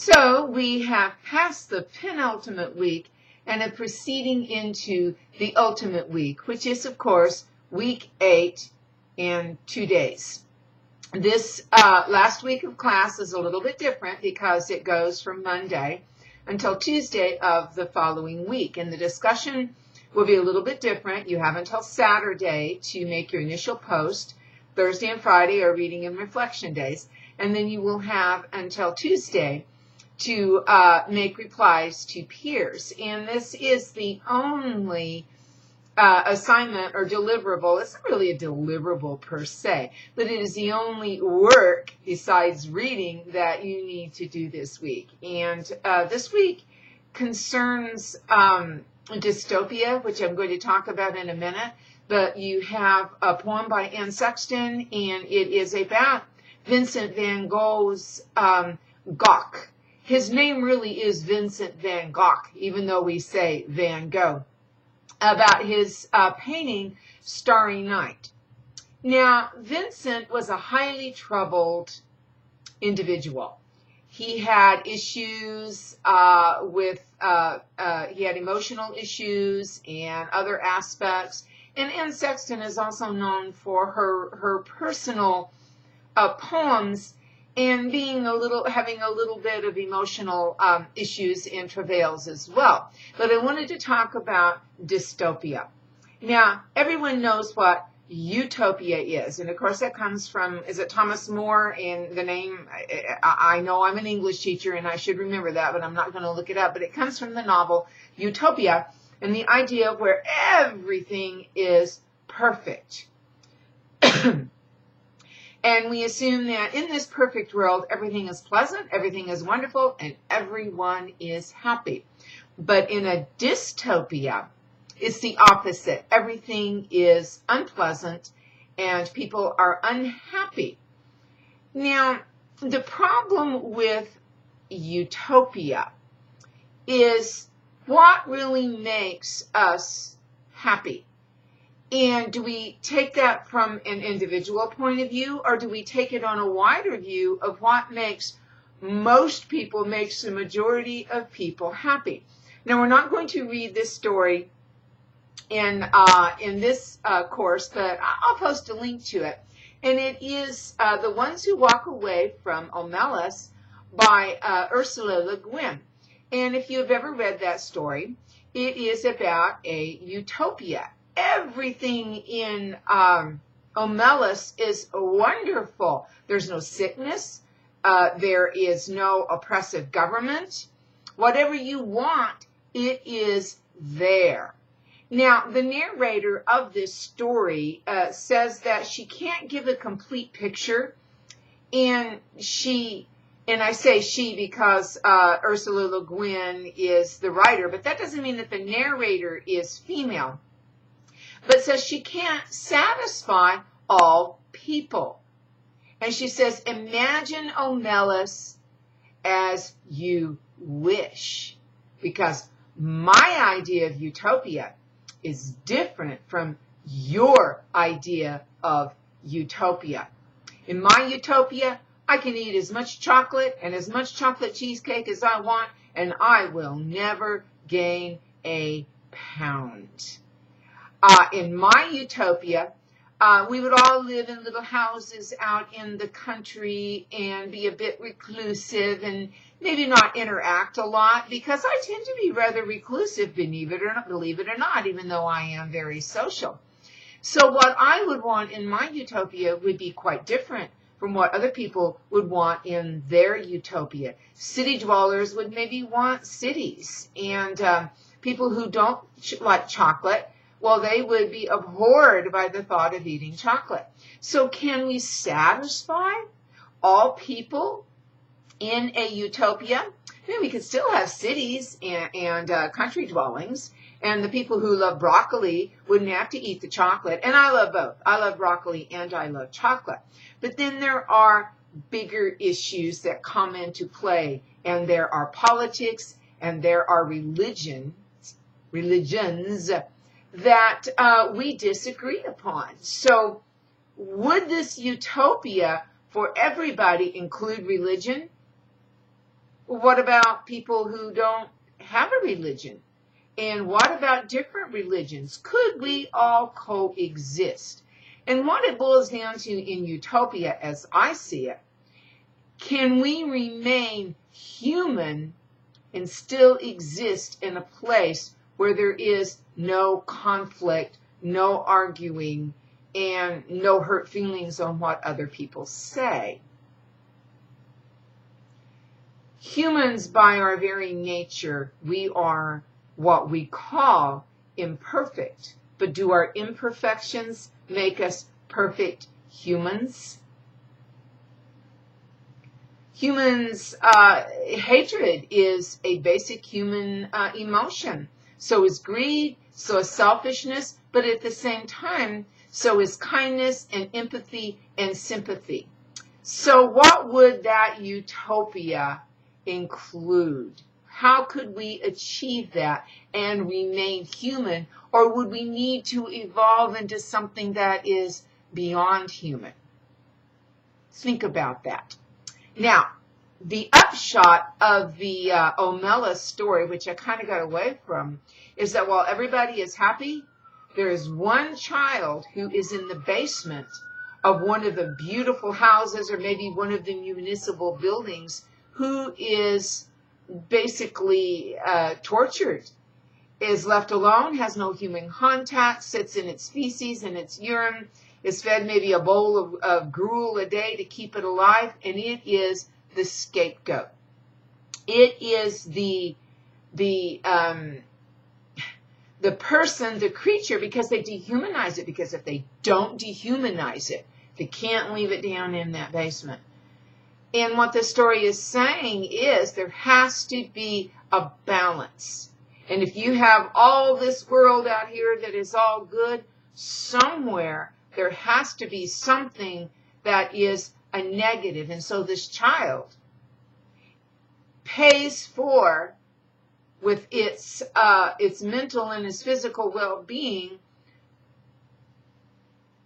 So we have passed the penultimate week and are proceeding into the ultimate week, which is, of course, week 8 in 2 days. This last week of class is a little bit different because it goes from Monday until Tuesday of the following week. And the discussion will be a little bit different. You have until Saturday to make your initial post. Thursday and Friday are reading and reflection days. And then you will have until Tuesday to make replies to peers. And this is the only assignment or deliverable. It's not really a deliverable per se, but it is the only work besides reading that you need to do this week. And this week concerns dystopia, which I'm going to talk about in a minute. But you have a poem by Anne Sexton, and it is about Vincent van Gogh's Gogh. His name really is Vincent van Gogh, even though we say Van Gogh, about his painting Starry Night. Now, Vincent was a highly troubled individual. He had issues he had emotional issues and other aspects. And Anne Sexton is also known for her personal poems and having a little bit of emotional issues and travails as well. But I wanted to talk about dystopia. Now, everyone knows what utopia is. And of course that comes from, is it Thomas More? And the name, I know I'm an English teacher and I should remember that, but I'm not going to look it up. But it comes from the novel Utopia and the idea of where everything is perfect. And we assume that in this perfect world, everything is pleasant, everything is wonderful, and everyone is happy. But in a dystopia, it's the opposite. Everything is unpleasant, and people are unhappy. Now, the problem with utopia is what really makes us happy. And do we take that from an individual point of view, or do we take it on a wider view of what makes most people, makes the majority of people happy? Now, we're not going to read this story in this course, but I'll post a link to it. And it is The Ones Who Walk Away from Omelas by Ursula Le Guin. And if you have ever read that story, it is about a utopia. Everything in Omelas is wonderful. There's no sickness. There is no oppressive government. Whatever you want, it is there. Now, the narrator of this story says that she can't give a complete picture, and I say she because Ursula Le Guin is the writer, but that doesn't mean that the narrator is female. But says she can't satisfy all people. And she says, imagine Omelas as you wish. Because my idea of utopia is different from your idea of utopia. In my utopia, I can eat as much chocolate and as much chocolate cheesecake as I want, and I will never gain a pound. In my utopia, we would all live in little houses out in the country and be a bit reclusive and maybe not interact a lot, because I tend to be rather reclusive, believe it or not, even though I am very social. So what I would want in my utopia would be quite different from what other people would want in their utopia. City dwellers would maybe want cities, and people who don't like chocolate, well, they would be abhorred by the thought of eating chocolate. So can we satisfy all people in a utopia? I mean, we could still have cities and country dwellings, and the people who love broccoli wouldn't have to eat the chocolate. And I love both. I love broccoli and I love chocolate. But then there are bigger issues that come into play, and there are politics and there are religions that we disagree upon. So would this utopia for everybody include religion? What about people who don't have a religion? And what about different religions? Could we all coexist? And what it boils down to in utopia, as I see it, can we remain human and still exist in a place where there is no conflict, no arguing, and no hurt feelings on what other people say? Humans, by our very nature, we are what we call imperfect. But do our imperfections make us perfect humans? Humans, hatred is a basic human emotion. So is greed, so is selfishness, but at the same time, so is kindness and empathy and sympathy. So what would that utopia include? How could we achieve that and remain human? Or would we need to evolve into something that is beyond human? Think about that. Now, the upshot of the Omela story, which I kind of got away from, is that while everybody is happy, there is one child who is in the basement of one of the beautiful houses or maybe one of the municipal buildings who is basically tortured, is left alone, has no human contact, sits in its feces and its urine, is fed maybe a bowl of gruel a day to keep it alive, and it is the scapegoat. It is the person, the creature, because they dehumanize it, because if they don't dehumanize it, they can't leave it down in that basement. And what the story is saying is there has to be a balance. And if you have all this world out here that is all good, somewhere there has to be something that is a negative. And so this child pays for, with its mental and its physical well-being,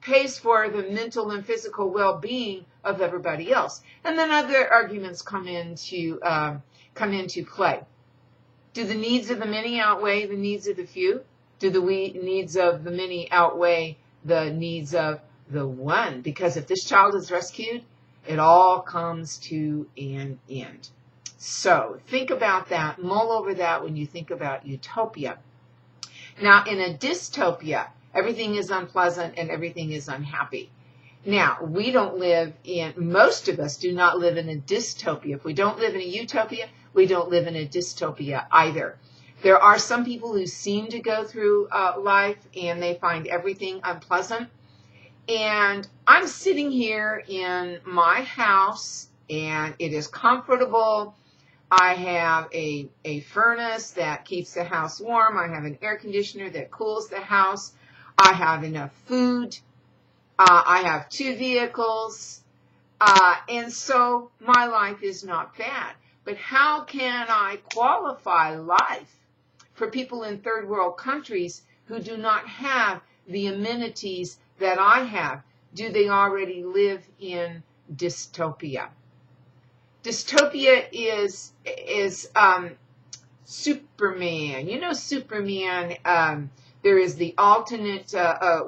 pays for the mental and physical well-being of everybody else. And then other arguments come into play. Do the needs of the many outweigh the needs of the few? Do the needs of the many outweigh the needs of the one? Because if this child is rescued, it all comes to an end. So think about that, mull over that when you think about utopia. Now, in a dystopia, everything is unpleasant and everything is unhappy. Now, we don't live in, most of us do not live in a dystopia. If we don't live in a utopia, we don't live in a dystopia either. There are some people who seem to go through life and they find everything unpleasant. And I'm sitting here in my house and it is comfortable. I have a furnace that keeps the house warm. I have an air conditioner that cools the house. I have enough food. I have 2 vehicles. And so my life is not bad. But how can I qualify life for people in third world countries who do not have the amenities that I have? Do they already live in dystopia? Dystopia is Superman. You know Superman, there is the alternate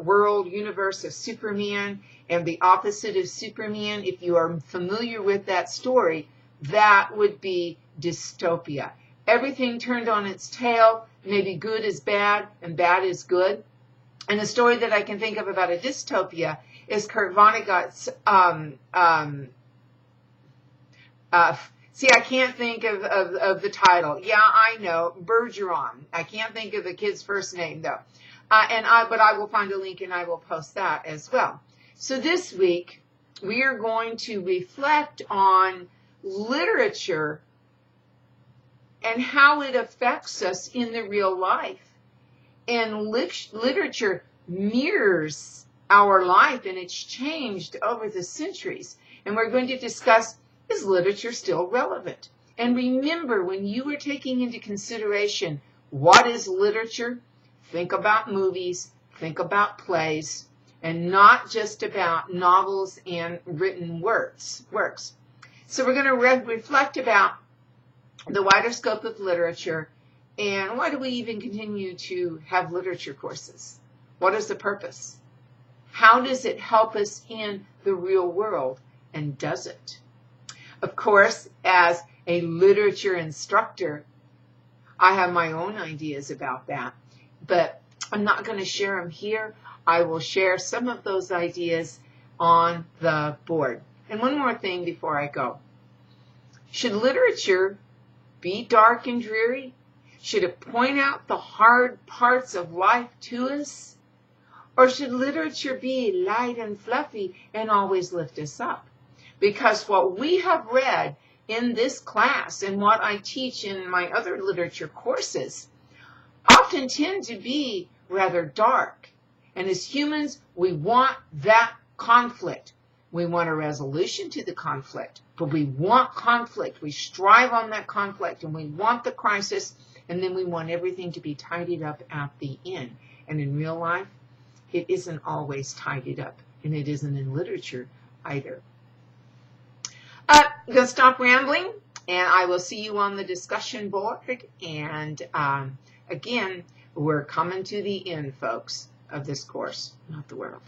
world universe of Superman and the opposite of Superman. If you are familiar with that story, that would be dystopia. Everything turned on its tail. Maybe good is bad and bad is good. And the story that I can think of about a dystopia is Kurt Vonnegut's see, I can't think of the title. Yeah, I know. Bergeron. I can't think of the kid's first name, though. But I will find a link and I will post that as well. So this week, we are going to reflect on literature and how it affects us in the real life. And literature mirrors our life, and it's changed over the centuries. And we're going to discuss, is literature still relevant? And remember, when you are taking into consideration what is literature, think about movies, think about plays, and not just about novels and written works. So we're going to reflect about the wider scope of literature, and why do we even continue to have literature courses? What is the purpose? How does it help us in the real world, and does it? Of course, as a literature instructor, I have my own ideas about that, but I'm not going to share them here. I will share some of those ideas on the board. And one more thing before I go. Should literature be dark and dreary? Should it point out the hard parts of life to us? Or should literature be light and fluffy and always lift us up? Because what we have read in this class and what I teach in my other literature courses often tend to be rather dark. And as humans, we want that conflict. We want a resolution to the conflict, but we want conflict. We strive on that conflict, and we want the crisis, and then we want everything to be tidied up at the end. And in real life, it isn't always tidied up, and it isn't in literature either. I'm going to stop rambling, and I will see you on the discussion board. And again, we're coming to the end, folks, of this course, not the world.